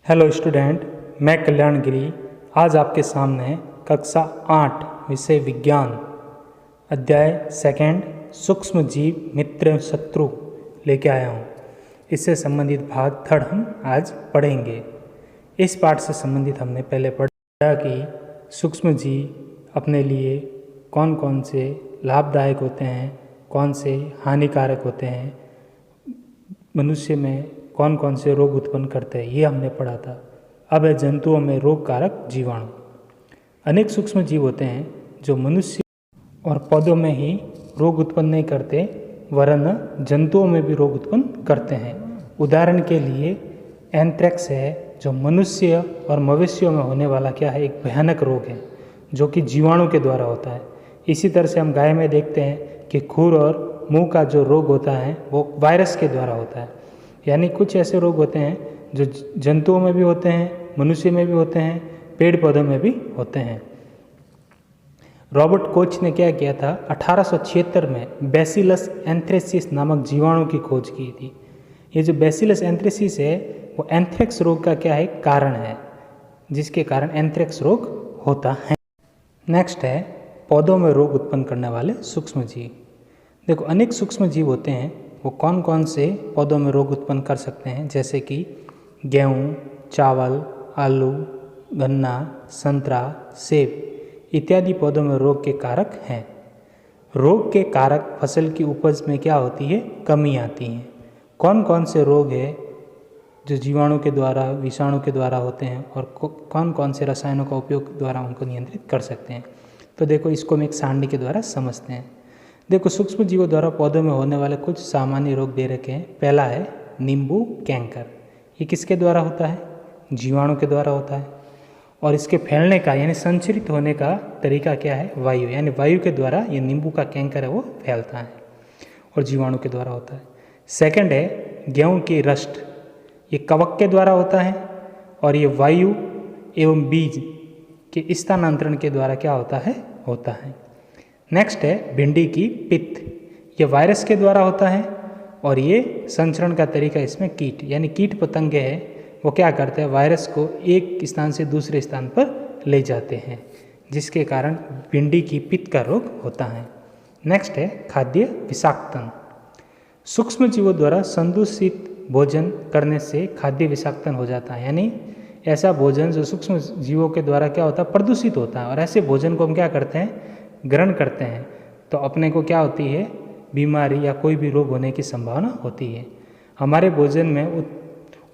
Hello student, मैं कल्याण गिरी आज आपके सामने कक्षा 8 विषय विज्ञान अध्याय सेकंड सूक्ष्म जीव मित्र शत्रु लेके आया हूँ। इससे संबंधित भाग थर्ड हम आज पढ़ेंगे। इस पाठ से संबंधित हमने पहले पढ़ा कि सूक्ष्म जीव अपने लिए कौन कौन से लाभदायक होते हैं, कौन से हानिकारक होते हैं, मनुष्य में कौन कौन से रोग उत्पन्न करते हैं, ये हमने पढ़ा था। अब है जंतुओं में रोग कारक जीवाणु। अनेक सूक्ष्म जीव होते हैं जो मनुष्य और पौधों में ही रोग उत्पन्न नहीं करते, वरन जंतुओं में भी रोग उत्पन्न करते हैं। उदाहरण के लिए एंथ्रेक्स है, जो मनुष्य और मवेशियों में होने वाला क्या है, एक भयानक रोग है जो कि जीवाणु के द्वारा होता है। इसी तरह से हम गाय में देखते हैं कि खुर और मुंह का जो रोग होता है वो वायरस के द्वारा होता है। यानी कुछ ऐसे रोग होते हैं जो जंतुओं में भी होते हैं, मनुष्य में भी होते हैं, पेड़ पौधों में भी होते हैं। रॉबर्ट कोच ने क्या किया था, 1876 में बैसिलस एंथ्रेसिस नामक जीवाणु की खोज की थी। ये जो बैसिलस एंथ्रेसिस है वो एंथ्रेक्स रोग का क्या है, कारण है, जिसके कारण एंथ्रेक्स रोग होता है। नेक्स्ट है पौधों में रोग उत्पन्न करने वाले सूक्ष्म जीव। देखो, अनेक सूक्ष्म जीव होते हैं, वो कौन कौन से पौधों में रोग उत्पन्न कर सकते हैं, जैसे कि गेहूँ, चावल, आलू, गन्ना, संतरा, सेब इत्यादि पौधों में रोग के कारक हैं। रोग के कारक फसल की उपज में क्या होती है, कमी आती है। कौन कौन से रोग है जो जीवाणु के द्वारा, विषाणु के द्वारा होते हैं और कौन कौन से रसायनों का उपयोग द्वारा उनको नियंत्रित कर सकते हैं। तो देखो, इसको हम एक सारणी के द्वारा समझते हैं। देखो, सूक्ष्म जीवों द्वारा पौधों में होने वाले कुछ सामान्य रोग दे रखे हैं। पहला है नींबू कैंकर। ये किसके द्वारा होता है, जीवाणु के द्वारा होता है। और इसके फैलने का यानी संचरित होने का तरीका क्या है, वायु, यानी वायु के द्वारा ये नींबू का कैंकर है वो फैलता है और जीवाणु के द्वारा होता है। सेकंड है गेहूँ की रस्ट। ये कवक के द्वारा होता है और ये वायु एवं बीज के स्थानांतरण के द्वारा क्या होता है। नेक्स्ट है भिंडी की पित्त। ये वायरस के द्वारा होता है और ये संचरण का तरीका इसमें कीट यानी कीट पतंगे हैं, वो क्या करते हैं, वायरस को एक स्थान से दूसरे स्थान पर ले जाते हैं, जिसके कारण भिंडी की पित्त का रोग होता है। नेक्स्ट है खाद्य विषाक्तन। सूक्ष्म जीवों द्वारा संदूषित भोजन करने से खाद्य विषाक्तन हो जाता है। यानी ऐसा भोजन जो सूक्ष्म जीवों के द्वारा क्या होता है, प्रदूषित होता है, और ऐसे भोजन को हम क्या करते हैं, ग्रहण करते हैं, तो अपने को क्या होती है, बीमारी या कोई भी रोग होने की संभावना होती है। हमारे भोजन में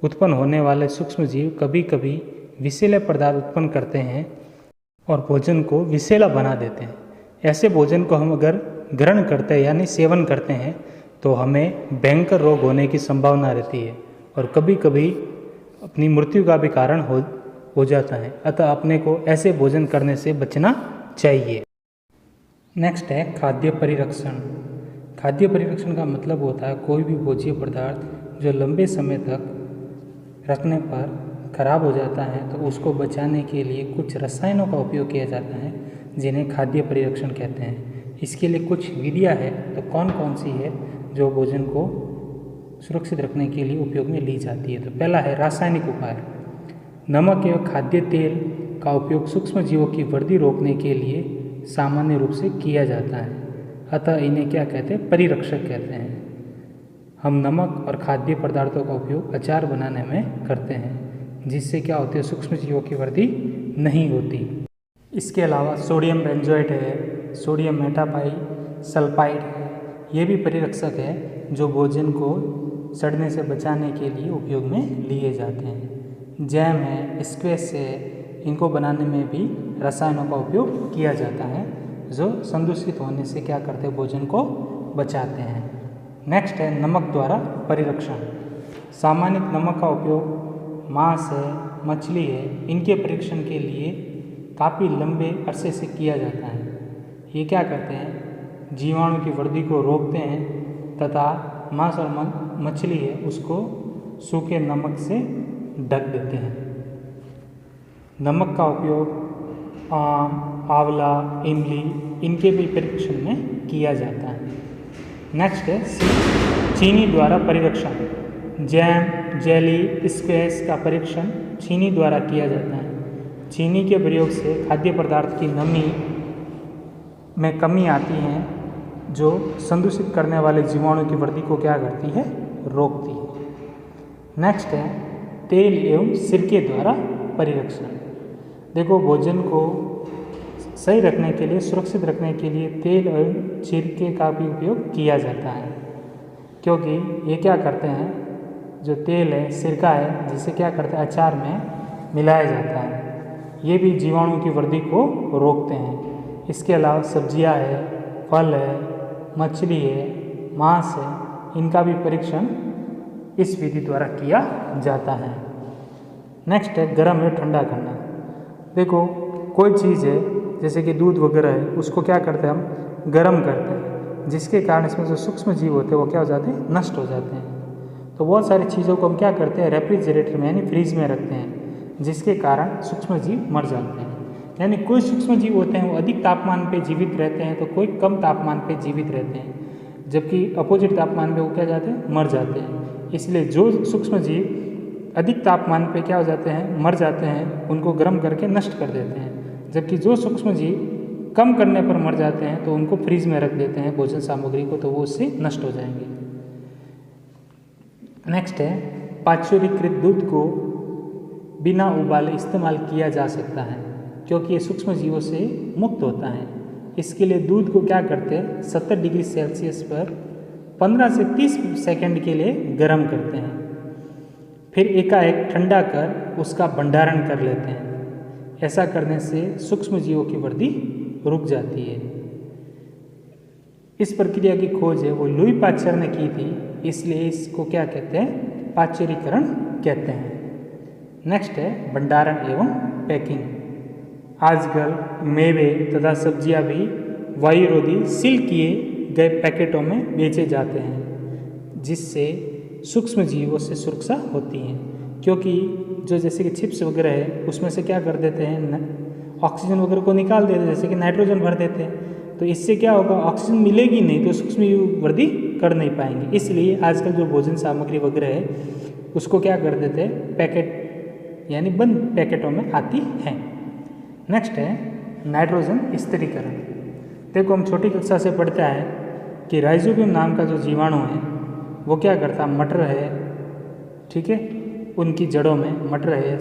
उत्पन्न होने वाले सूक्ष्म जीव कभी कभी विषैले पदार्थ उत्पन्न करते हैं और भोजन को विषैला बना देते हैं। ऐसे भोजन को हम अगर ग्रहण करते हैं यानी सेवन करते हैं तो हमें भयंकर रोग होने की संभावना रहती है और कभी कभी अपनी मृत्यु का भी कारण हो जाता है। अतः अपने को ऐसे भोजन करने से बचना चाहिए। नेक्स्ट है खाद्य परिरक्षण। खाद्य परिरक्षण का मतलब होता है कोई भी भोज्य पदार्थ जो लंबे समय तक रखने पर खराब हो जाता है तो उसको बचाने के लिए कुछ रसायनों का उपयोग किया जाता है, जिन्हें खाद्य परिरक्षण कहते हैं। इसके लिए कुछ विधियाँ है, तो कौन कौन सी है जो भोजन को सुरक्षित रखने के लिए उपयोग में ली जाती है। तो पहला है रासायनिक उपाय। नमक एवं खाद्य तेल का उपयोग सूक्ष्म जीवों की वृद्धि रोकने के लिए सामान्य रूप से किया जाता है, अतः इन्हें क्या कहते हैं, परिरक्षक कहते हैं। हम नमक और खाद्य पदार्थों का उपयोग अचार बनाने में करते हैं, जिससे क्या होती है, सूक्ष्म जीवों की वृद्धि नहीं होती। इसके अलावा सोडियम बेंजोएट है, सोडियम मेटापाई सल्फाइड है, ये भी परिरक्षक है जो भोजन को सड़ने से बचाने के लिए उपयोग में लिए जाते हैं। जैम है, स्क्वैश है, इनको बनाने में भी रसायनों का उपयोग किया जाता है जो संदूषित होने से क्या करते हैं, भोजन को बचाते हैं। नेक्स्ट है नमक द्वारा परिरक्षण। सामान्य नमक का उपयोग मांस है, मछली है, इनके परीक्षण के लिए काफ़ी लंबे अरसे से किया जाता है। ये क्या करते हैं, जीवाणु की वृद्धि को रोकते हैं तथा मांस और मछली है उसको सूखे नमक से ढक देते हैं। नमक का उपयोग आम, आंवला, इमली इनके भी परीक्षण में किया जाता है। नेक्स्ट है चीनी द्वारा परिरक्षण। जैम, जेली, स्क्वैश का परीक्षण चीनी द्वारा किया जाता है। चीनी के प्रयोग से खाद्य पदार्थ की नमी में कमी आती है, जो संदूषित करने वाले जीवाणु की वृद्धि को क्या करती है, रोकती है। नेक्स्ट है तेल एवं सिरके द्वारा परिरक्षण। देखो, भोजन को सही रखने के लिए, सुरक्षित रखने के लिए तेल एवं सिरके का भी उपयोग किया जाता है, क्योंकि ये क्या करते हैं, जो तेल है, सिरका है, जिसे क्या करते हैं, अचार में मिलाया जाता है, ये भी जीवाणु की वृद्धि को रोकते हैं। इसके अलावा सब्जियां है, फल है, मछली है, मांस है, इनका भी परीक्षण इस विधि द्वारा किया जाता है। नेक्स्ट है गर्म या ठंडा करना। देखो, कोई चीज़ है जैसे कि दूध वगैरह है, उसको क्या करते हैं, हम गर्म करते हैं, जिसके कारण इसमें जो सूक्ष्म जीव होते हैं वो क्या हो जाते हैं, नष्ट हो जाते हैं। तो बहुत सारी चीज़ों को हम क्या करते हैं, रेफ्रिजरेटर में यानी फ्रीज में रखते हैं, जिसके कारण सूक्ष्म जीव मर जाते हैं। यानी कोई सूक्ष्म जीव होते हैं वो अधिक तापमान पे जीवित रहते हैं, तो कोई कम तापमान पे जीवित रहते हैं, जबकि अपोजिट तापमान पे वो क्या जाते हैं, मर जाते हैं। इसलिए जो सूक्ष्म जीव अधिक तापमान पे क्या हो जाते हैं, मर जाते हैं, उनको गर्म करके नष्ट कर देते हैं, जबकि जो सूक्ष्म जीव कम करने पर मर जाते हैं तो उनको फ्रीज में रख देते हैं भोजन सामग्री को, तो वो उससे नष्ट हो जाएंगे। नेक्स्ट है पाश्चुरीकृत दूध को बिना उबाले इस्तेमाल किया जा सकता है, क्योंकि ये सूक्ष्म जीवों से मुक्त होता है। इसके लिए दूध को क्या करते हैं, 70 डिग्री सेल्सियस पर 15 से 30 सेकंड के लिए गर्म करते हैं, फिर एकाएक ठंडा कर उसका भंडारण कर लेते हैं। ऐसा करने से सूक्ष्म जीवों की वृद्धि रुक जाती है। इस प्रक्रिया की खोज है वो लुई पाश्चर ने की थी, इसलिए इसको क्या कहते हैं, पाश्चरीकरण कहते हैं। नेक्स्ट है भंडारण एवं पैकिंग। आजकल मेवे तथा सब्जियां भी वायुरोधी सील किए गए पैकेटों में बेचे जाते हैं, जिससे सूक्ष्म जीवों से सुरक्षा होती है, क्योंकि जो जैसे कि चिप्स वगैरह है उसमें से क्या कर देते हैं, ऑक्सीजन वगैरह को निकाल देते हैं, जैसे कि नाइट्रोजन भर देते हैं, तो इससे क्या होगा, ऑक्सीजन मिलेगी नहीं तो सूक्ष्म जीव वृद्धि कर नहीं पाएंगे। इसलिए आजकल जो भोजन सामग्री वगैरह है उसको क्या कर देते हैं, पैकेट यानी बंद पैकेटों में आती है। नेक्स्ट है नाइट्रोजन स्थिरीकरण। देखो, हम छोटी कक्षा से पढ़ते हैं कि राइजोबियम नाम का जो जीवाणु है वो क्या करता है, मटर है, ठीक है, उनकी जड़ों में मटर है,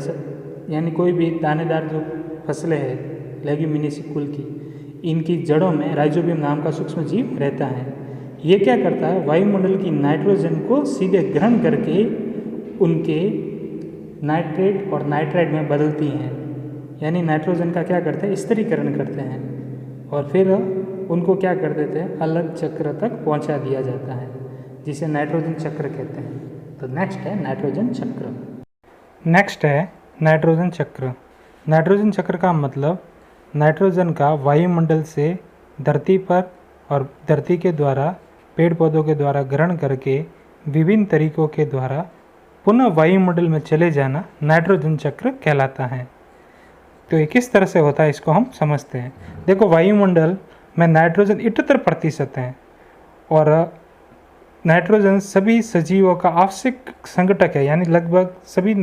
यानी कोई भी दानेदार जो फसलें हैं लेग्यूमिनेसी कुल की, इनकी जड़ों में राइजोबियम नाम का सूक्ष्म जीव रहता है। ये क्या करता है, वायुमंडल की नाइट्रोजन को सीधे ग्रहण करके उनके नाइट्रेट और नाइट्राइड में बदलती हैं, यानी नाइट्रोजन का क्या करते हैं, स्थिरीकरण करते हैं, और फिर उनको क्या कर देते हैं, अलग चक्र तक पहुंचा दिया जाता है, जिसे नाइट्रोजन चक्र कहते हैं। तो नेक्स्ट है नाइट्रोजन चक्र। नेक्स्ट है नाइट्रोजन चक्र। नाइट्रोजन चक्र का मतलब नाइट्रोजन का वायुमंडल से धरती पर और धरती के द्वारा, पेड़ पौधों के द्वारा ग्रहण करके विभिन्न तरीकों के द्वारा पुनः वायुमंडल में चले जाना नाइट्रोजन चक्र कहलाता है। तो ये किस तरह से होता है इसको हम समझते हैं। देखो, वायुमंडल में नाइट्रोजन 78% है और नाइट्रोजन सभी सजीवों का आवश्यक संघटक है, यानी लगभग सभी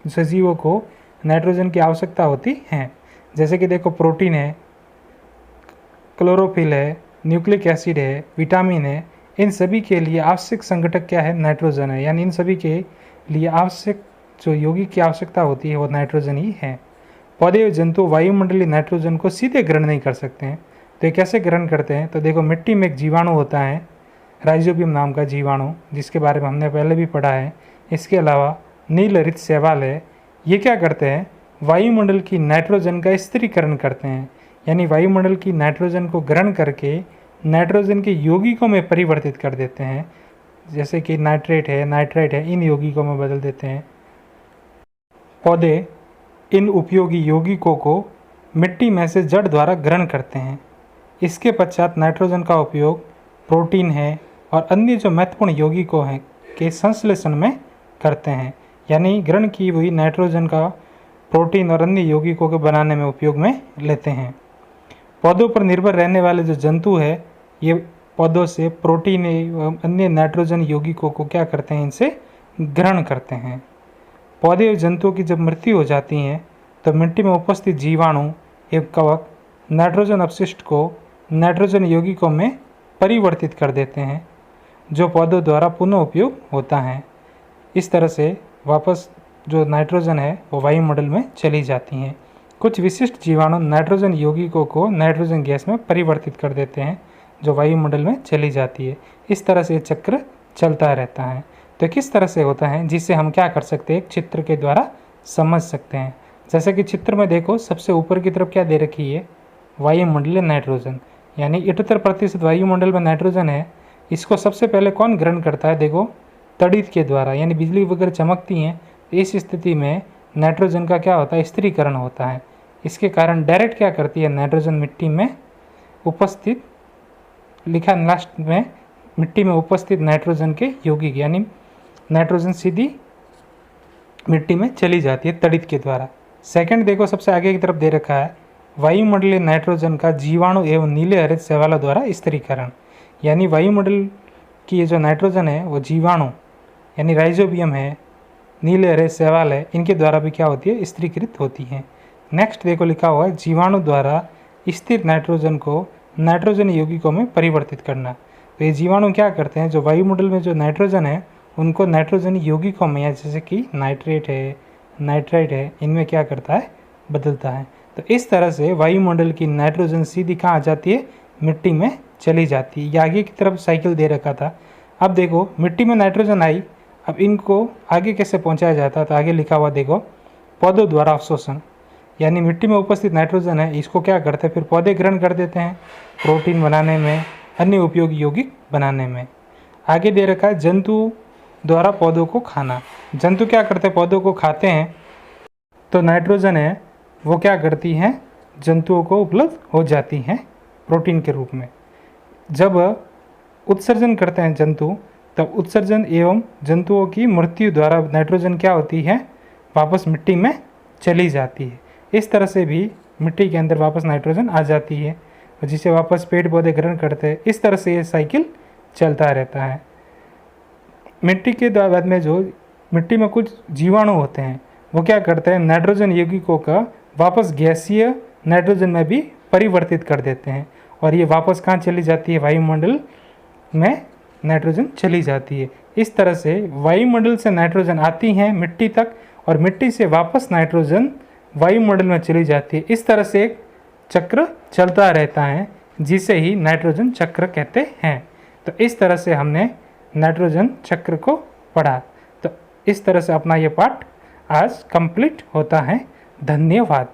सजीवों को नाइट्रोजन की आवश्यकता होती है। जैसे कि देखो, प्रोटीन है, क्लोरोफिल है, न्यूक्लिक एसिड है, विटामिन है, इन सभी के लिए आवश्यक संघटक क्या है, नाइट्रोजन है। यानी इन सभी के लिए आवश्यक जो यौगिक की आवश्यकता होती है वो नाइट्रोजन ही है। पौधे और जंतु वायुमंडलीय नाइट्रोजन को सीधे ग्रहण नहीं कर सकते हैं, तो ये कैसे ग्रहण करते हैं। तो देखो, मिट्टी में एक जीवाणु होता है, राइजोबियम नाम का जीवाणु, जिसके बारे में हमने पहले भी पढ़ा है। इसके अलावा नीलहरित शैवाल है, ये क्या करते हैं, वायुमंडल की नाइट्रोजन का स्थिरीकरण करते हैं, यानी वायुमंडल की नाइट्रोजन को ग्रहण करके नाइट्रोजन के यौगिकों में परिवर्तित कर देते हैं, जैसे कि नाइट्रेट है, नाइट्राइट है, इन यौगिकों में बदल देते हैं। पौधे इन उपयोगी यौगिकों को मिट्टी में से जड़ द्वारा ग्रहण करते हैं। इसके पश्चात नाइट्रोजन का उपयोग प्रोटीन है और अन्य जो महत्वपूर्ण यौगिकों हैं के संश्लेषण में करते हैं, यानी ग्रहण की हुई नाइट्रोजन का प्रोटीन और अन्य यौगिकों के बनाने में उपयोग में लेते हैं। पौधों पर निर्भर रहने वाले जो जंतु है, ये पौधों से प्रोटीन एवं अन्य नाइट्रोजन यौगिकों को क्या करते हैं, इनसे ग्रहण करते हैं। पौधे और जंतुओं की जब मृत्यु हो जाती है तो मिट्टी में उपस्थित जीवाणु एवं कवक नाइट्रोजन अपशिष्ट को नाइट्रोजन यौगिकों में परिवर्तित कर देते हैं, जो पौधों द्वारा पुनः उपयोग होता है। इस तरह से वापस जो नाइट्रोजन है वो वायुमंडल में चली जाती हैं। कुछ विशिष्ट जीवाणु नाइट्रोजन यौगिकों को नाइट्रोजन गैस में परिवर्तित कर देते हैं, जो वायुमंडल में चली जाती है। इस तरह से चक्र चलता रहता है। तो किस तरह से होता है, जिससे हम क्या कर सकते हैं, एक चित्र के द्वारा समझ सकते हैं। जैसे कि चित्र में देखो, सबसे ऊपर की तरफ क्या दे रखी है, वायुमंडलीय नाइट्रोजन, यानी 78% वायुमंडल में नाइट्रोजन है। इसको सबसे पहले कौन ग्रहण करता है, देखो तड़ित के द्वारा, यानी बिजली वगैरह चमकती हैं तो इस स्थिति में नाइट्रोजन का क्या होता है, स्थिरीकरण होता है। इसके कारण डायरेक्ट क्या करती है, नाइट्रोजन मिट्टी में उपस्थित, लिखा लास्ट में, मिट्टी में उपस्थित नाइट्रोजन के यौगिक यानी नाइट्रोजन सीधी मिट्टी में चली जाती है तड़ित के द्वारा। सेकंड देखो, सबसे आगे की तरफ दे रखा है वायुमंडलीय नाइट्रोजन का जीवाणु एवं नीले हरित शैवालों द्वारा स्थिरीकरण, यानी वायुमंडल की ये जो नाइट्रोजन है वो जीवाणु यानी राइजोबियम है, नीले हरे शैवाल है, इनके द्वारा भी क्या होती है, स्थिरीकृत होती है। नेक्स्ट देखो लिखा हुआ है जीवाणु द्वारा स्थिर नाइट्रोजन को नाइट्रोजन यौगिकों में परिवर्तित करना। तो ये जीवाणु क्या करते हैं, जो वायुमंडल में जो नाइट्रोजन है उनको नाइट्रोजन यौगिकों में, या जैसे कि नाइट्रेट है, नाइट्राइट है, इनमें क्या करता है, बदलता है। तो इस तरह से वायुमंडल की नाइट्रोजन सीधी कहाँ आ जाती है, मिट्टी में चली जाती है। ये आगे की तरफ साइकिल दे रखा था। अब देखो मिट्टी में नाइट्रोजन आई, अब इनको आगे कैसे पहुंचाया जाता है, तो आगे लिखा हुआ देखो पौधों द्वारा अवशोषण, यानी मिट्टी में उपस्थित नाइट्रोजन है इसको क्या करते हैं, फिर पौधे ग्रहण कर देते हैं प्रोटीन बनाने में, अन्य उपयोगी यौगिक बनाने में। आगे दे रखा है जंतु द्वारा पौधों को खाना। जंतु क्या करते हैं, पौधों को खाते हैं, तो नाइट्रोजन है वो क्या करती हैं, जंतुओं को उपलब्ध हो जाती हैं प्रोटीन के रूप में। जब उत्सर्जन करते हैं जंतु, तब उत्सर्जन एवं जंतुओं की मृत्यु द्वारा नाइट्रोजन क्या होती है, वापस मिट्टी में चली जाती है। इस तरह से भी मिट्टी के अंदर वापस नाइट्रोजन आ जाती है, जिसे वापस पेड़ पौधे ग्रहण करते हैं। इस तरह से ये साइकिल चलता रहता है। मिट्टी के बाद में जो मिट्टी में कुछ जीवाणु होते हैं वो क्या करते हैं, नाइट्रोजन यौगिकों का वापस गैसीय नाइट्रोजन में भी परिवर्तित कर देते हैं, और ये वापस कहाँ चली जाती है, वायुमंडल में नाइट्रोजन चली जाती है। इस तरह से वायुमंडल से नाइट्रोजन आती हैं मिट्टी तक, और मिट्टी से वापस नाइट्रोजन वायुमंडल में चली जाती है। इस तरह से एक चक्र चलता रहता है, जिसे ही नाइट्रोजन चक्र कहते हैं। तो इस तरह से हमने नाइट्रोजन चक्र को पढ़ा। तो इस तरह से अपना ये पाठ आज कंप्लीट होता है। धन्यवाद।